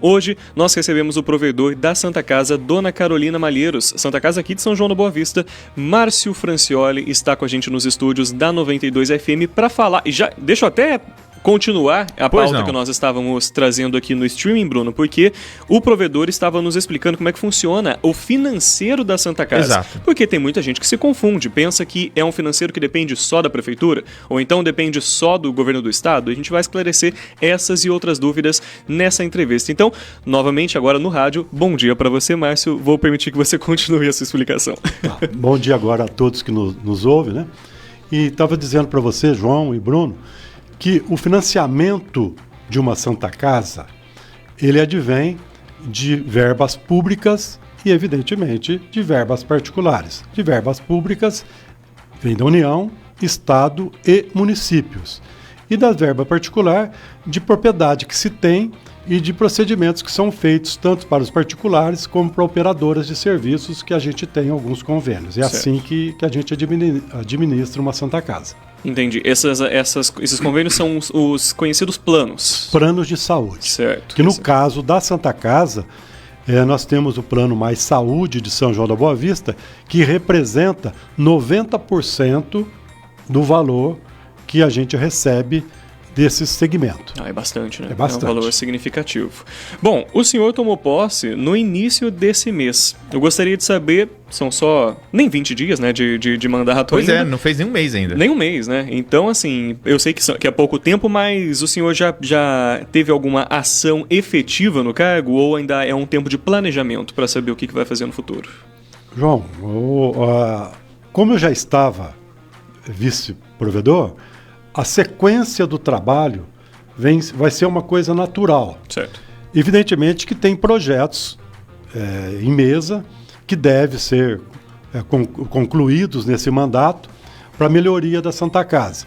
Hoje nós recebemos o provedor da Santa Casa, Dona Carolina Malheiros, Santa Casa aqui de São João da Boa Vista. Márcio Francioli está com a gente nos estúdios da 92 FM para falar, e já deixa eu até continuar a pauta que nós estávamos trazendo aqui no streaming, Bruno, porque o provedor estava nos explicando como é que funciona o financeiro da Santa Casa. Exato. Porque tem muita gente que se confunde, pensa que é um financeiro que depende só da prefeitura, ou então depende só do governo do estado. A gente vai esclarecer essas e outras dúvidas nessa entrevista. Então, novamente agora no rádio, bom dia para você, Márcio. Vou permitir que você continue a sua explicação. Bom dia agora a todos que nos ouvem, né? E estava dizendo para você, João e Bruno, que o financiamento de uma Santa Casa, ele advém de verbas públicas e, evidentemente, de verbas particulares. De verbas públicas vem da União, Estado e municípios. E da verba particular, de propriedade que se tem e de procedimentos que são feitos tanto para os particulares como para operadoras de serviços que a gente tem alguns convênios. É certo. Assim que a gente administra uma Santa Casa. Entendi. Esses convênios são os conhecidos planos. Planos de saúde. Certo. Que no caso da Santa Casa, nós temos o Plano Mais Saúde de São João da Boa Vista, que representa 90% do valor que a gente recebe desse segmento. É bastante, né? É bastante. É um valor significativo. Bom, o senhor tomou posse no início desse mês. Eu gostaria de saber, são só nem 20 dias, né, de mandato Pois ainda. é, não fez nem um mês ainda. Nem um mês, né? Então, assim, eu sei que é pouco tempo, mas o senhor já teve alguma ação efetiva no cargo ou ainda é um tempo de planejamento para saber o que vai fazer no futuro? João, como eu já estava vice-provedor, a sequência do trabalho vai ser uma coisa natural. Certo. Evidentemente que tem projetos em mesa que devem ser concluídos nesse mandato para a melhoria da Santa Casa.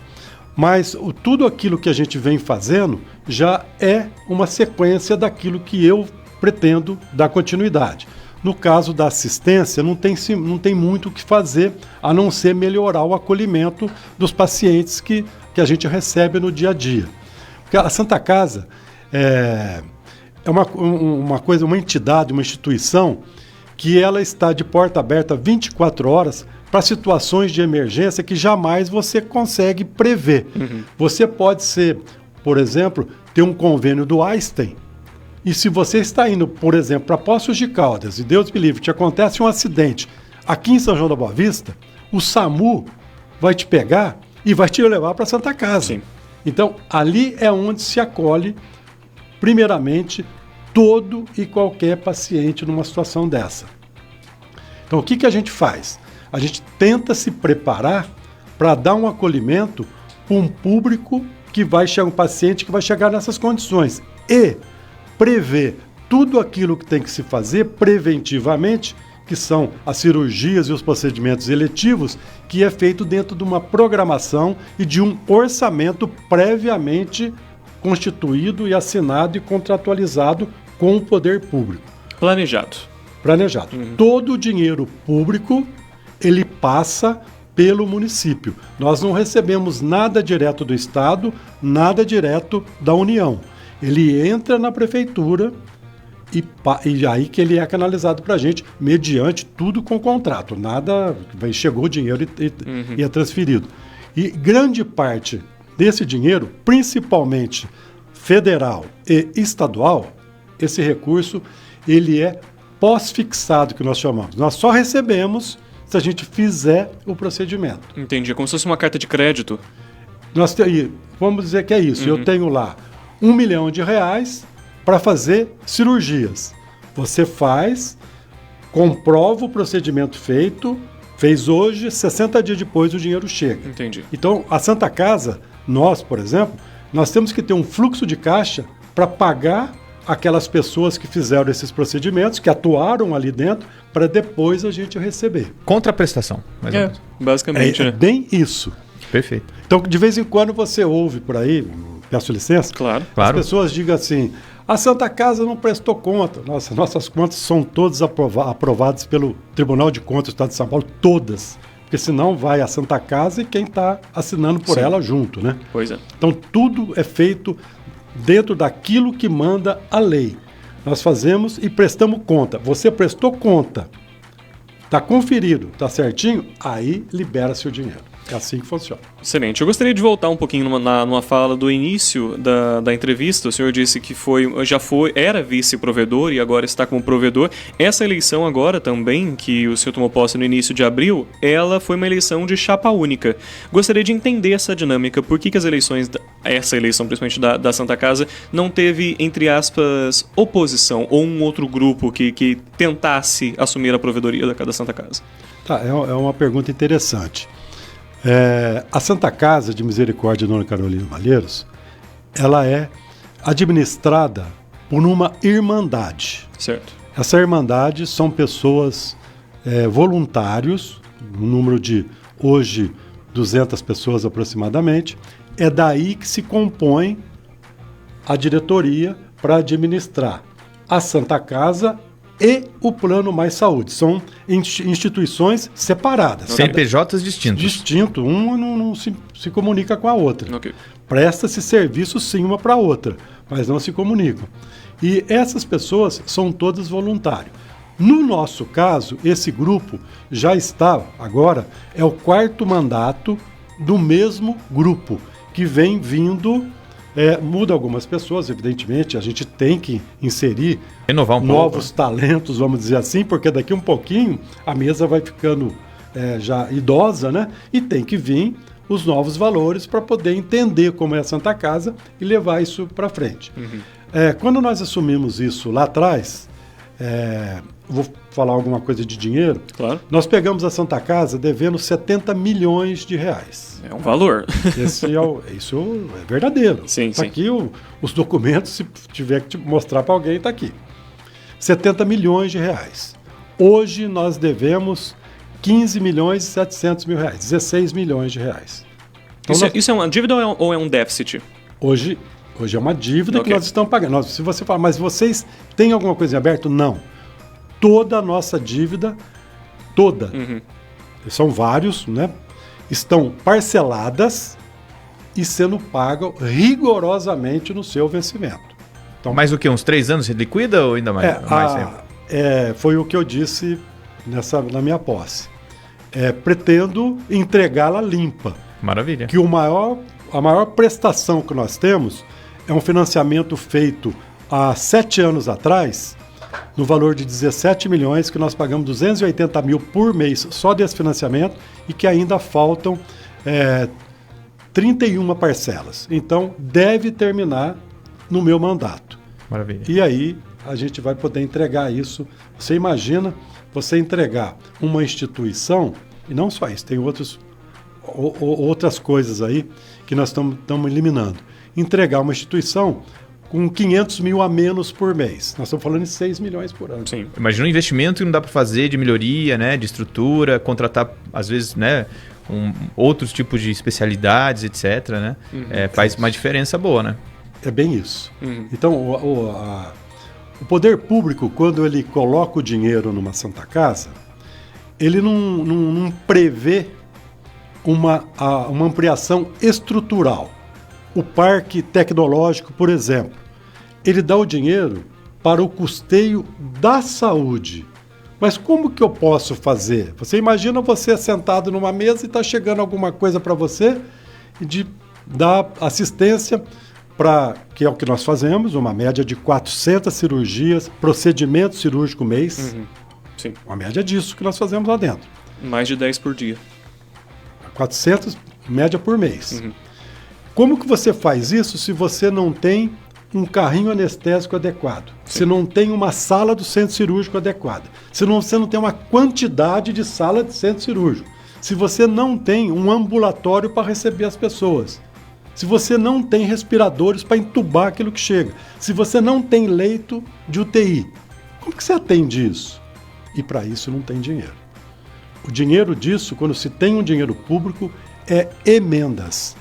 Mas tudo aquilo que a gente vem fazendo já é uma sequência daquilo que eu pretendo dar continuidade. No caso da assistência, não tem muito o que fazer, a não ser melhorar o acolhimento dos pacientes que a gente recebe no dia a dia. Porque a Santa Casa é uma entidade, uma instituição que ela está de porta aberta 24 horas para situações de emergência que jamais você consegue prever. Uhum. Você pode por exemplo, ter um convênio do Einstein, e se você está indo, por exemplo, para Poços de Caldas, e Deus me livre, te acontece um acidente aqui em São João da Boa Vista, o SAMU vai te pegar e vai te levar para Santa Casa. Sim. Então, ali é onde se acolhe, primeiramente, todo e qualquer paciente numa situação dessa. Então, o que a gente faz? A gente tenta se preparar para dar um acolhimento para um público que vai chegar, um paciente que vai chegar nessas condições e prever tudo aquilo que tem que se fazer preventivamente, que são as cirurgias e os procedimentos eletivos, que é feito dentro de uma programação e de um orçamento previamente constituído e assinado e contratualizado com o poder público. Planejado. Uhum. Todo o dinheiro público, ele passa pelo município. Nós não recebemos nada direto do Estado, nada direto da União. Ele entra na prefeitura e aí que ele é canalizado para a gente, mediante tudo com contrato. Nada, chegou o dinheiro e é transferido. E grande parte desse dinheiro, principalmente federal e estadual, esse recurso, ele é pós-fixado, que nós chamamos. Nós só recebemos se a gente fizer o procedimento. Entendi, como se fosse uma carta de crédito. Vamos dizer que é isso. Eu tenho lá R$1 milhão para fazer cirurgias. Você faz, comprova o procedimento feito, fez hoje, 60 dias depois o dinheiro chega. Entendi. Então, a Santa Casa, nós, por exemplo, nós temos que ter um fluxo de caixa para pagar aquelas pessoas que fizeram esses procedimentos, que atuaram ali dentro, para depois a gente receber. Contraprestação, mais ou menos. Basicamente, né? É bem isso. Perfeito. Então, de vez em quando você ouve por aí, peço licença, Claro. As pessoas digam assim, a Santa Casa não prestou conta. Nossas contas são todas aprovadas pelo Tribunal de Contas do Estado de São Paulo, todas. Porque senão vai a Santa Casa e quem está assinando por ela junto, né? Pois é. Então tudo é feito dentro daquilo que manda a lei. Nós fazemos e prestamos conta. Você prestou conta, está conferido, está certinho, aí libera-se o dinheiro. É assim que funciona. Excelente. Eu gostaria de voltar um pouquinho numa fala do início da entrevista. O senhor disse que era vice-provedor e agora está como provedor. Essa eleição agora também, que o senhor tomou posse no início de abril, ela foi uma eleição de chapa única. Gostaria de entender essa dinâmica. Por que as eleições, essa eleição principalmente da Santa Casa, não teve, entre aspas, oposição ou um outro grupo que tentasse assumir a provedoria da Santa Casa? Tá, é uma pergunta interessante. A Santa Casa de Misericórdia Dona Carolina Malheiros, ela é administrada por uma irmandade. Certo. Essa irmandade são pessoas voluntários, um número de, hoje, 200 pessoas aproximadamente. É daí que se compõe a diretoria para administrar a Santa Casa e o Plano Mais Saúde. São instituições separadas. CNPJs distintos. Distinto. Uma não se comunica com a outra. Ok. Presta-se serviço sim uma para a outra, mas não se comunicam. E essas pessoas são todas voluntárias. No nosso caso, esse grupo já está, agora, é o 4º mandato do mesmo grupo, que vem vindo, muda algumas pessoas, evidentemente, a gente tem que inserir renovar novos talentos, vamos dizer assim, porque daqui um pouquinho a mesa vai ficando já idosa, né? E tem que vir os novos valores para poder entender como é a Santa Casa e levar isso para frente. Uhum. Quando nós assumimos isso lá atrás, vou falar alguma coisa de dinheiro. Claro. Nós pegamos a Santa Casa devendo 70 milhões de reais. É um valor. Isso é verdadeiro. Sim, Tá sim. aqui os documentos, se tiver que mostrar para alguém, está aqui. 70 milhões de reais. Hoje nós devemos 15 milhões e 700 mil reais, 16 milhões de reais. Então, Isso é uma dívida ou é um déficit? Hoje é uma dívida Ok. que nós estamos pagando. Se você falar, mas vocês têm alguma coisa em aberto? Não. Toda a nossa dívida, toda, são vários, né? Estão parceladas e sendo pagas rigorosamente no seu vencimento. Então, mais o que? Uns 3 anos você liquida ou ainda mais? Mais tempo? Foi o que eu disse na minha posse. Pretendo entregá-la limpa. Maravilha. Que a maior prestação que nós temos é um financiamento feito há 7 anos atrás, no valor de 17 milhões, que nós pagamos 280 mil por mês só desse financiamento e que ainda faltam 31 parcelas. Então, deve terminar no meu mandato. Maravilha. E aí, a gente vai poder entregar isso. Você imagina você entregar uma instituição, e não só isso, tem outras coisas aí que nós estamos eliminando. Entregar uma instituição com 500 mil a menos por mês. Nós estamos falando de 6 milhões por ano. Sim. Imagina um investimento que não dá para fazer de melhoria, né, de estrutura, contratar, às vezes, né, outros tipos de especialidades, etc. Né? Faz uma diferença boa, né? É bem isso. Então, o poder público, quando ele coloca o dinheiro numa Santa Casa, ele não prevê uma ampliação estrutural. O parque tecnológico, por exemplo, ele dá o dinheiro para o custeio da saúde. Mas como que eu posso fazer? Você imagina você sentado numa mesa e está chegando alguma coisa para você e de dar assistência que é o que nós fazemos, uma média de 400 cirurgias, procedimentos cirúrgicos mês. Sim. Uma média disso que nós fazemos lá dentro. Mais de 10 por dia. 400, média por mês. Como que você faz isso se você não tem um carrinho anestésico adequado? Se não tem uma sala do centro cirúrgico adequada? Se você não tem uma quantidade de sala de centro cirúrgico? Se você não tem um ambulatório para receber as pessoas? Se você não tem respiradores para entubar aquilo que chega? Se você não tem leito de UTI? Como que você atende isso? E para isso não tem dinheiro. O dinheiro disso, quando se tem um dinheiro público, é emendas.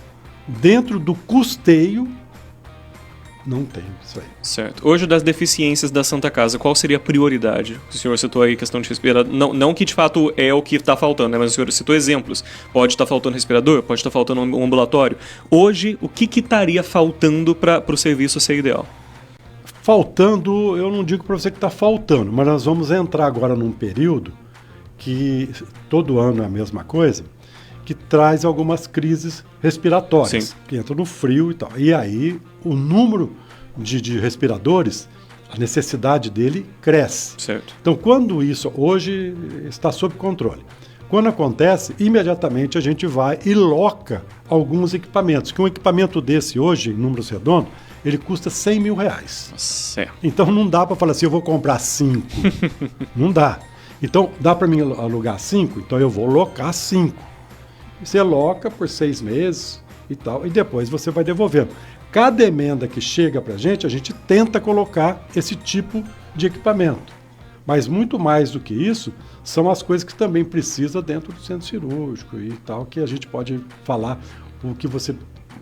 Dentro do custeio, não tem isso aí. Certo. Hoje, das deficiências da Santa Casa, qual seria a prioridade? O senhor citou aí questão de respirador. Não que de fato é o que está faltando, né? Mas o senhor citou exemplos. Pode estar faltando respirador, pode estar faltando um ambulatório. Hoje, o que estaria faltando para o serviço ser ideal? faltando, eu não digo para você que está faltando, mas nós vamos entrar agora num período que todo ano é a mesma coisa, que traz algumas crises respiratórias, Sim. que entra no frio e tal. E aí o número de respiradores, a necessidade dele cresce. Certo. Então, quando isso hoje está sob controle. Quando acontece, imediatamente a gente vai e loca alguns equipamentos. Que um equipamento desse hoje, em números redondos, ele custa R$100 mil. Certo. Então não dá para falar assim, eu vou comprar 5. Não dá. Então, dá para mim alugar 5? Então eu vou locar 5. Você loca por 6 meses e tal, e depois você vai devolvendo. Cada emenda que chega para a gente tenta colocar esse tipo de equipamento. Mas muito mais do que isso, são as coisas que também precisa dentro do centro cirúrgico e tal, que a gente pode falar o que você,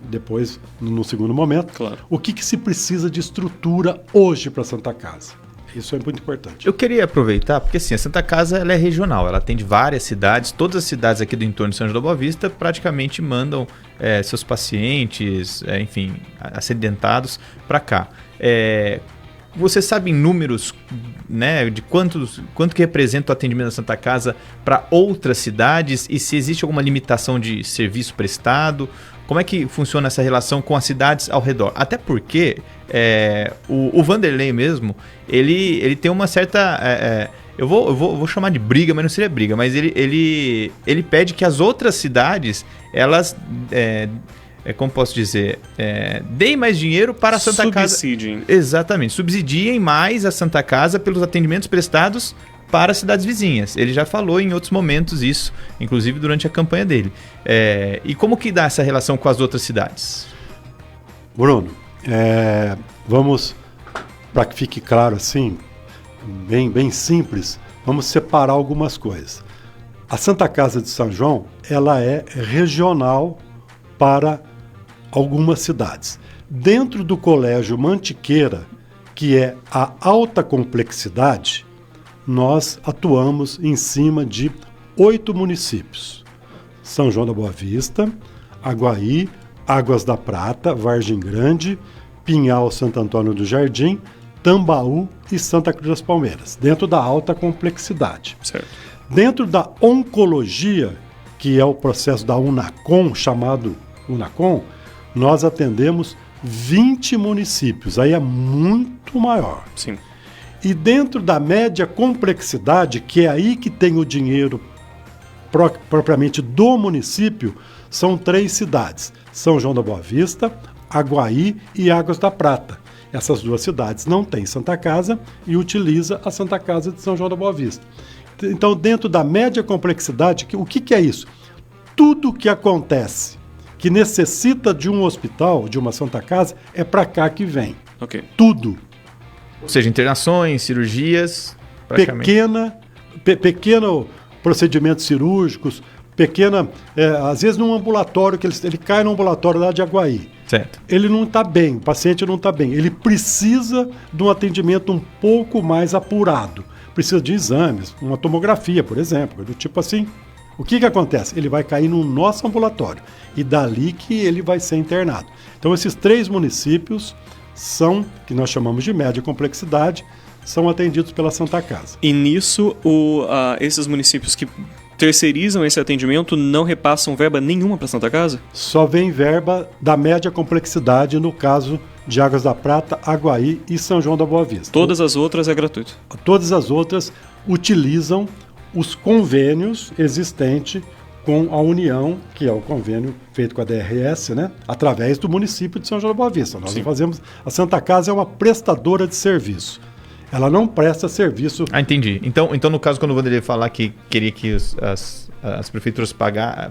depois, no segundo momento, Claro. o que se precisa de estrutura hoje para a Santa Casa. Isso é muito importante. Eu queria aproveitar, porque assim, a Santa Casa ela é regional, ela atende várias cidades, todas as cidades aqui do entorno de São João da Boa Vista praticamente mandam seus pacientes, enfim, acidentados para cá. Você sabe em números, né, de quanto que representa o atendimento da Santa Casa para outras cidades e se existe alguma limitação de serviço prestado? Como é que funciona essa relação com as cidades ao redor? Até porque o Vanderlei mesmo, ele tem uma certa... eu vou chamar de briga, mas não seria briga, mas ele pede que as outras cidades, elas... como posso dizer, deem mais dinheiro para a Santa Casa. Subsidiem. Exatamente, subsidiem mais a Santa Casa pelos atendimentos prestados para as cidades vizinhas. Ele já falou em outros momentos isso, inclusive durante a campanha dele. E como que dá essa relação com as outras cidades? Bruno, vamos, para que fique claro assim, bem simples, vamos separar algumas coisas. A Santa Casa de São João, ela é regional para algumas cidades. Dentro do Colégio Mantiqueira, que é a alta complexidade, nós atuamos em cima de 8 municípios. São João da Boa Vista, Aguaí, Águas da Prata, Vargem Grande, Pinhal, Santo Antônio do Jardim, Tambaú e Santa Cruz das Palmeiras, dentro da alta complexidade. Certo. Dentro da oncologia, que é o processo da UNACOM, chamado UNACOM, nós atendemos 20 municípios, aí é muito maior. Sim. E dentro da média complexidade, que é aí que tem o dinheiro propriamente do município, são 3 cidades, São João da Boa Vista, Aguaí e Águas da Prata. Essas 2 cidades não têm Santa Casa e utiliza a Santa Casa de São João da Boa Vista. Então, dentro da média complexidade, o que é isso? Tudo que acontece que necessita de um hospital, de uma Santa Casa, é para cá que vem. Ok. Tudo. Ou seja, internações, cirurgias, praticamente. Pequeno procedimentos cirúrgicos, às vezes num ambulatório, que ele cai no ambulatório lá de Aguaí. Certo. Ele não está bem, o paciente não está bem. Ele precisa de um atendimento um pouco mais apurado. Precisa de exames, uma tomografia, por exemplo, do tipo assim. O que acontece? Ele vai cair no nosso ambulatório e dali que ele vai ser internado. Então, esses 3 municípios são, que nós chamamos de média complexidade, são atendidos pela Santa Casa. E nisso, esses municípios que terceirizam esse atendimento não repassam verba nenhuma para Santa Casa? Só vem verba da média complexidade, no caso de Águas da Prata, Aguaí e São João da Boa Vista. Todas as outras é gratuito. Todas as outras utilizam os convênios existentes com a União, que é o convênio feito com a DRS, né? Através do município de São João da Boa Vista. Nós fazemos. A Santa Casa é uma prestadora de serviço. Ela não presta serviço. Ah, entendi. Então no caso, quando o Vanderlei falar que queria que as prefeituras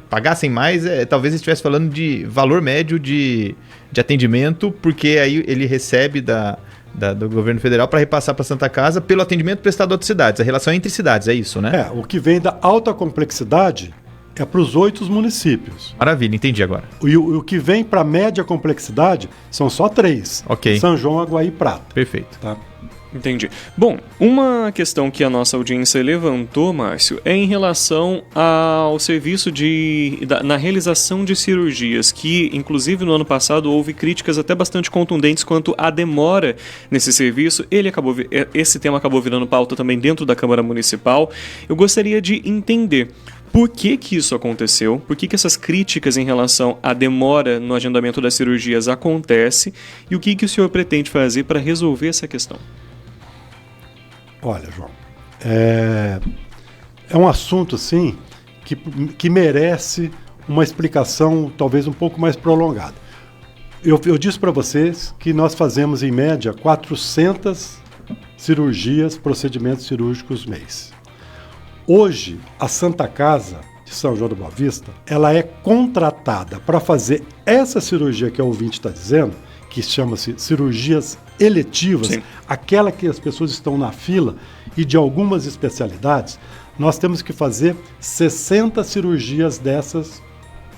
pagassem mais, talvez ele estivesse falando de valor médio de atendimento, porque aí ele recebe do governo federal para repassar para a Santa Casa pelo atendimento prestado a outras cidades. A relação é entre cidades, é isso, né? O que vem da alta complexidade é para os 8 municípios. Maravilha, entendi agora. E o que vem para média complexidade são só 3. Ok. São João, Aguaí e Prata. Perfeito. Tá? Entendi. Bom, uma questão que a nossa audiência levantou, Márcio, é em relação ao serviço na realização de cirurgias, que inclusive no ano passado houve críticas até bastante contundentes quanto à demora nesse serviço. Esse tema acabou virando pauta também dentro da Câmara Municipal. Eu gostaria de entender por que isso aconteceu, por que essas críticas em relação à demora no agendamento das cirurgias acontece e o que o senhor pretende fazer para resolver essa questão. Olha, João, é um assunto, assim, que merece uma explicação talvez um pouco mais prolongada. Eu disse para vocês que nós fazemos, em média, 400 cirurgias, procedimentos cirúrgicos mês. Hoje, a Santa Casa de São João da Boa Vista, ela é contratada para fazer essa cirurgia que o ouvinte está dizendo, que chama-se cirurgias eletivas, sim, aquela que as pessoas estão na fila e de algumas especialidades, nós temos que fazer 60 cirurgias dessas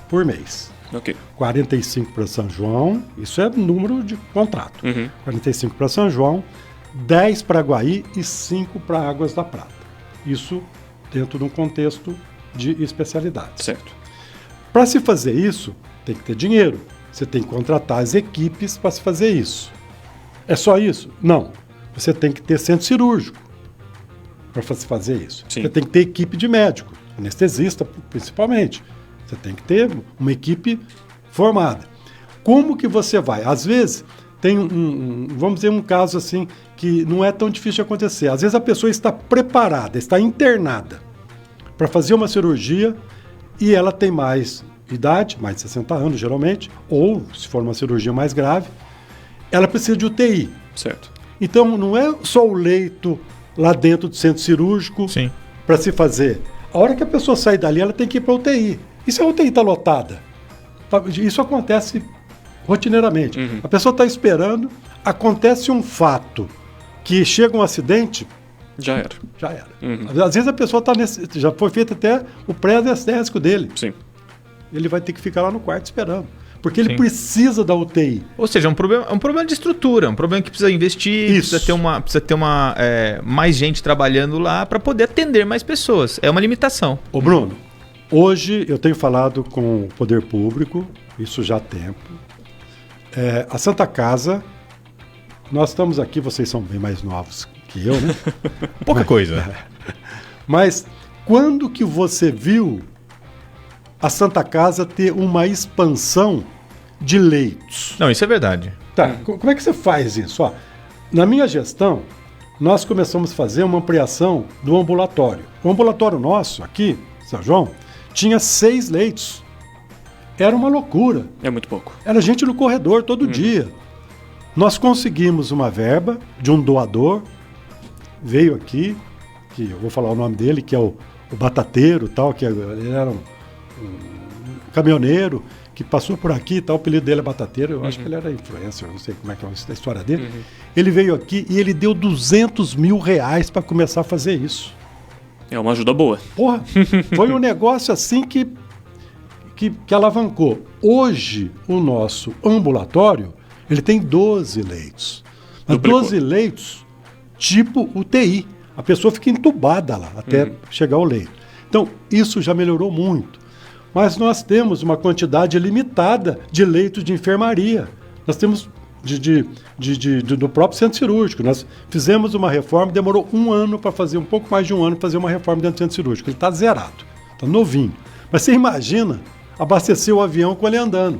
por mês. Ok. 45 para São João, isso é número de contrato. 45 para São João, 10 para Guaí e 5 para Águas da Prata. Isso dentro de um contexto de especialidades. Certo. Para se fazer isso, tem que ter dinheiro. Você tem que contratar as equipes para se fazer isso. É só isso? Não. Você tem que ter centro cirúrgico para fazer isso. Sim. Você tem que ter equipe de médico, anestesista principalmente. Você tem que ter uma equipe formada. Como que você vai? Às vezes, tem vamos dizer, um caso assim que não é tão difícil de acontecer. Às vezes a pessoa está preparada, está internada para fazer uma cirurgia e ela tem mais idade, mais de 60 anos geralmente, ou se for uma cirurgia mais grave, ela precisa de UTI. Certo. Então não é só o leito lá dentro do centro cirúrgico para se fazer. A hora que a pessoa sai dali, ela tem que ir para a UTI. E se a UTI está lotada? Isso acontece rotineiramente. A pessoa está esperando, acontece um fato, que chega um acidente, já era. Já era. Às vezes a pessoa está já foi feito até o pré-anestésico dele. Sim. Ele vai ter que ficar lá no quarto esperando. Porque ele precisa da UTI. Ou seja, é um problema de estrutura, um problema que precisa investir, precisa ter mais gente trabalhando lá para poder atender mais pessoas. É uma limitação. Ô Bruno, hoje eu tenho falado com o poder público, isso já há tempo. A Santa Casa, nós estamos aqui, vocês são bem mais novos que eu, né? Pouca coisa. Mas quando que você viu a Santa Casa ter uma expansão de leitos? Não, isso é verdade. Tá, como é que você faz isso? Ó, na minha gestão, nós começamos a fazer uma ampliação do ambulatório. O ambulatório nosso, aqui, São João, tinha 6 leitos. Era uma loucura. É muito pouco. Era gente no corredor todo dia. Nós conseguimos uma verba de um doador, veio aqui, que eu vou falar o nome dele, que é o Batateiro, tal, que ele era um caminhoneiro que passou por aqui, tal, o apelido dele é Batateiro, eu acho que ele era influencer, não sei como é que é a história dele. Ele veio aqui e ele deu R$200 mil para começar a fazer isso. É uma ajuda boa. Porra, foi um negócio assim que alavancou. Hoje, o nosso ambulatório, ele tem 12 leitos. Mas 12 leitos, tipo UTI. A pessoa fica entubada lá, até chegar ao leito. Então, isso já melhorou muito. Mas nós temos uma quantidade limitada de leitos de enfermaria. Nós temos do próprio centro cirúrgico. Nós fizemos uma reforma, demorou um ano para fazer, um pouco mais de um ano para fazer uma reforma dentro do centro cirúrgico. Ele está zerado, está novinho. Mas você imagina abastecer o avião com ele andando.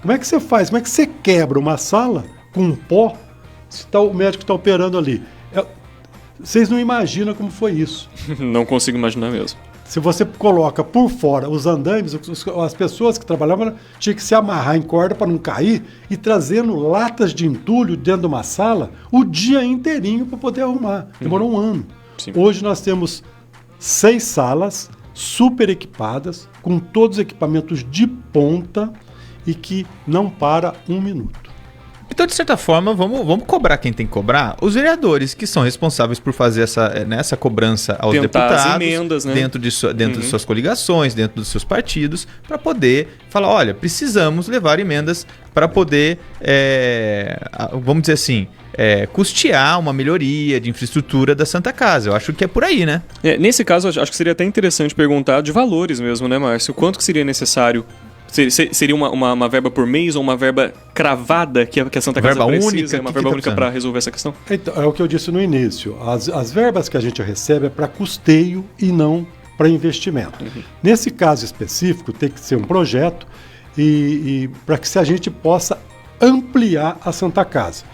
Como é que você faz? Como é que você quebra uma sala com um pó se o médico está operando ali? Vocês não imaginam como foi isso. Não consigo imaginar mesmo. Se você coloca por fora os andames, as pessoas que trabalhavam tinham que se amarrar em corda para não cair e trazendo latas de entulho dentro de uma sala o dia inteirinho para poder arrumar. Demorou um ano. Sim. Hoje nós temos 6 salas super equipadas, com todos os equipamentos de ponta e que não para um minuto. Então, de certa forma, vamos cobrar quem tem que cobrar. Os vereadores que são responsáveis por fazer essa cobrança aos deputados, as emendas, né? dentro de suas coligações, dentro dos seus partidos, para poder falar, olha, precisamos levar emendas para poder, vamos dizer assim, custear uma melhoria de infraestrutura da Santa Casa. Eu acho que é por aí, né? Nesse caso, acho que seria até interessante perguntar de valores mesmo, né, Márcio? Quanto que seria necessário? Seria uma verba por mês ou uma verba cravada que a Santa Casa verba precisa? única, Uma verba única para resolver essa questão? Então, é o que eu disse no início. As verbas que a gente recebe é para custeio e não para investimento. Nesse caso específico, tem que ser um projeto e para que a gente possa ampliar a Santa Casa.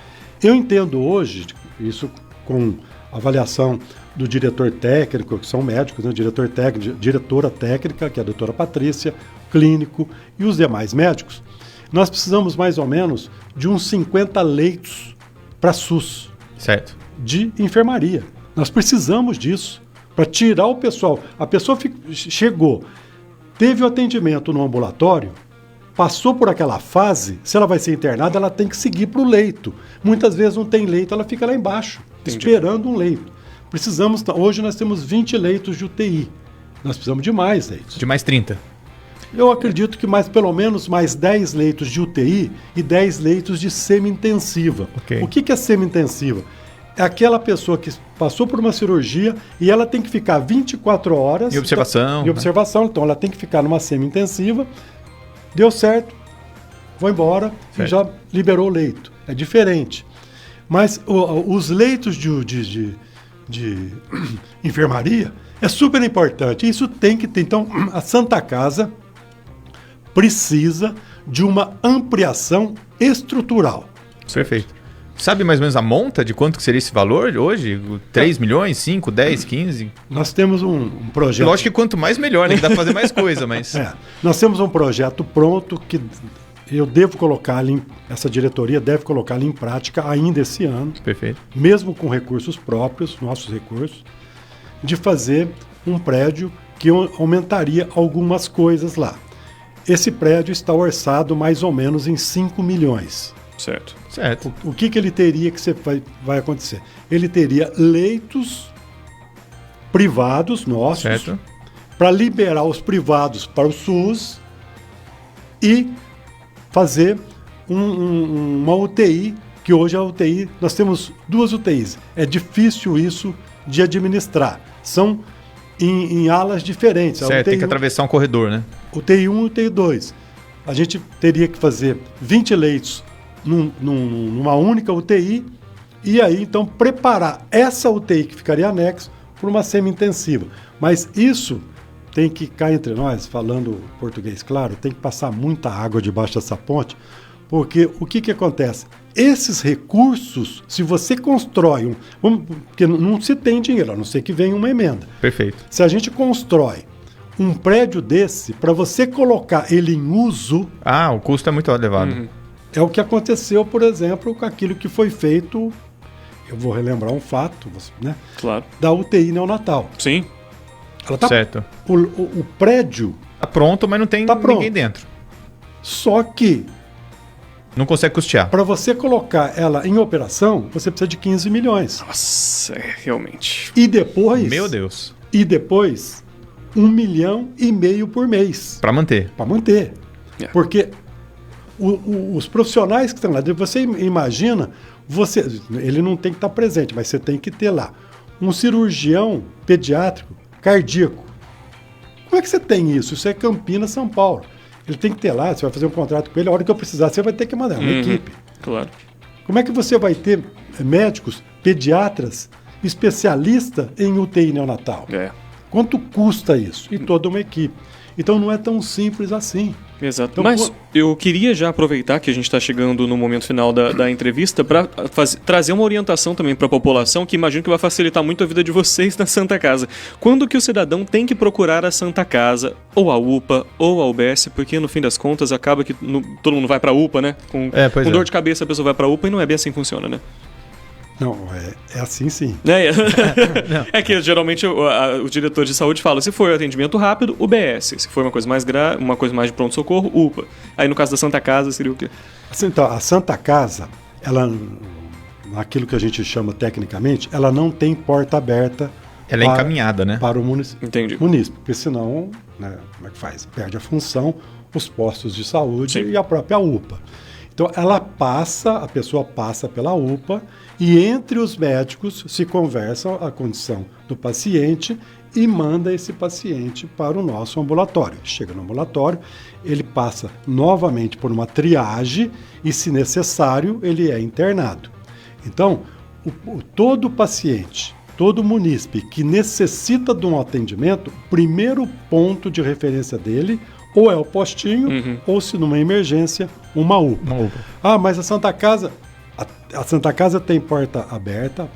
Eu entendo hoje, isso com avaliação do diretor técnico, que são médicos, né? Diretor técnico, diretora técnica, que é a doutora Patrícia, clínico e os demais médicos, nós precisamos mais ou menos de uns 50 leitos para SUS. Certo. De enfermaria. Nós precisamos disso para tirar o pessoal. A pessoa chegou, teve o atendimento no ambulatório, passou por aquela fase, se ela vai ser internada, ela tem que seguir para o leito. Muitas vezes não tem leito, ela fica lá embaixo, esperando um leito. Hoje nós temos 20 leitos de UTI. Nós precisamos de mais leitos. De mais 30. Eu acredito que pelo menos mais 10 leitos de UTI e 10 leitos de semi-intensiva. Okay. O que é semi-intensiva? É aquela pessoa que passou por uma cirurgia e ela tem que ficar 24 horas... Em observação. Em observação. Então, ela tem que ficar numa semi-intensiva. Deu certo, vou embora e já liberou o leito. É diferente. Mas os leitos de enfermaria é super importante. Isso tem que ter. Então, a Santa Casa precisa de uma ampliação estrutural. Perfeito. Sabe mais ou menos a monta de quanto que seria esse valor hoje? 3 milhões, 5, 10, 15? Nós temos um projeto... Lógico que quanto mais melhor, né? Que dá para fazer mais coisa, mas... Nós temos um projeto pronto que eu devo colocar essa diretoria deve colocar em prática ainda esse ano. Perfeito. Mesmo com recursos próprios, nossos recursos, de fazer um prédio que aumentaria algumas coisas lá. Esse prédio está orçado mais ou menos em 5 milhões. Certo. O que ele teria que vai acontecer? Ele teria leitos privados nossos para liberar os privados para o SUS e fazer uma UTI, que hoje a UTI, nós temos 2 UTIs. É difícil isso de administrar. São em alas diferentes. Certo, tem que atravessar um corredor, né? UTI 1 e UTI 2. A gente teria que fazer 20 leitos numa única UTI e aí, então, preparar essa UTI que ficaria anexo para uma semi-intensiva. Mas isso tem que, cá entre nós, falando português claro, tem que passar muita água debaixo dessa ponte, porque o que acontece? Esses recursos, se você constrói porque não se tem dinheiro, a não ser que venha uma emenda. Perfeito. Se a gente constrói um prédio desse, para você colocar ele em uso... o custo é muito elevado. É o que aconteceu, por exemplo, com aquilo que foi feito, eu vou relembrar um fato, né? Claro. Da UTI neonatal. Sim. Ela tá, certo. O prédio... Tá pronto, mas não tem ninguém dentro. Só que... Não consegue custear. Para você colocar ela em operação, você precisa de 15 milhões. Nossa, realmente. E depois... Meu Deus. E depois, 1,5 milhão por mês. Para manter. Para manter. Porque... os profissionais que estão lá, você imagina, ele não tem que estar presente, mas você tem que ter lá um cirurgião pediátrico cardíaco. Como é que você tem isso? Isso é Campinas, São Paulo. Ele tem que ter lá, você vai fazer um contrato com ele, a hora que eu precisar, você vai ter que mandar uma equipe. Claro. Como é que você vai ter médicos, pediatras, especialistas em UTI neonatal? Quanto custa isso? E toda uma equipe. Então não é tão simples assim. Exato. Então, mas eu queria já aproveitar que a gente está chegando no momento final da entrevista para trazer uma orientação também para a população, que imagino que vai facilitar muito a vida de vocês na Santa Casa. Quando que o cidadão tem que procurar a Santa Casa, ou a UPA, ou a UBS, porque no fim das contas acaba que todo mundo vai para a UPA, né? Com dor de cabeça a pessoa vai para a UPA e não é bem assim que funciona, né? Não, é assim sim. É que geralmente o diretor de saúde fala, se for atendimento rápido, UBS. Se for uma coisa mais grave, uma coisa mais de pronto-socorro, UPA. Aí no caso da Santa Casa seria o quê? Assim, então, a Santa Casa, ela, naquilo que a gente chama tecnicamente, ela não tem porta aberta. Ela é encaminhada, né? Para o município. Entendi. Porque senão, né, como é que faz? Perde a função, os postos de saúde e a própria UPA. Então, a pessoa passa pela UPA e entre os médicos se conversa a condição do paciente e manda esse paciente para o nosso ambulatório. Chega no ambulatório, ele passa novamente por uma triagem e, se necessário, ele é internado. Então, todo paciente, todo munícipe que necessita de um atendimento, o primeiro ponto de referência dele ou é o postinho, ou se numa emergência, uma UPA. Ah, mas a Santa Casa tem porta aberta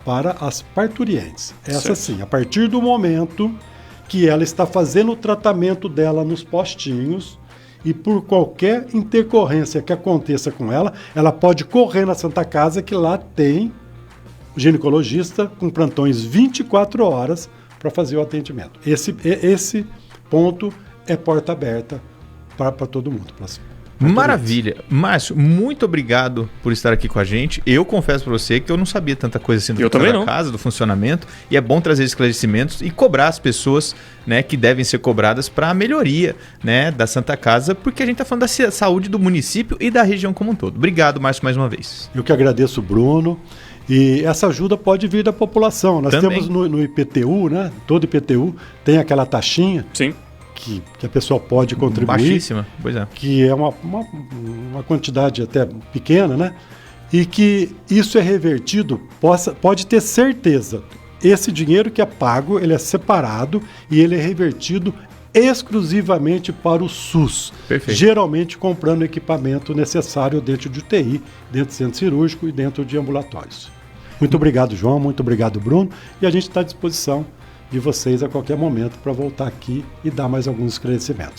para as parturientes. Essa sim, a partir do momento que ela está fazendo o tratamento dela nos postinhos e por qualquer intercorrência que aconteça com ela, ela pode correr na Santa Casa, que lá tem o ginecologista com plantões 24 horas para fazer o atendimento. Esse ponto é porta aberta para todo mundo. Maravilha. Márcio, muito obrigado por estar aqui com a gente. Eu confesso para você que eu não sabia tanta coisa assim da casa, do funcionamento, e é bom trazer esclarecimentos e cobrar as pessoas, né, que devem ser cobradas para a melhoria, né, da Santa Casa, porque a gente está falando da saúde do município e da região como um todo. Obrigado, Márcio, mais uma vez. Eu que agradeço, Bruno. E essa ajuda pode vir da população. Nós temos no IPTU, né? Todo IPTU tem aquela taxinha. Sim. Que a pessoa pode contribuir. Baixíssima, pois é. Que é uma quantidade até pequena, né? E que isso é revertido, pode ter certeza. Esse dinheiro que é pago, ele é separado e ele é revertido exclusivamente para o SUS. Perfeito. Geralmente comprando equipamento necessário dentro de UTI, dentro de centro cirúrgico e dentro de ambulatórios. Muito obrigado, João. Muito obrigado, Bruno. E a gente está à disposição de vocês a qualquer momento para voltar aqui e dar mais alguns esclarecimentos.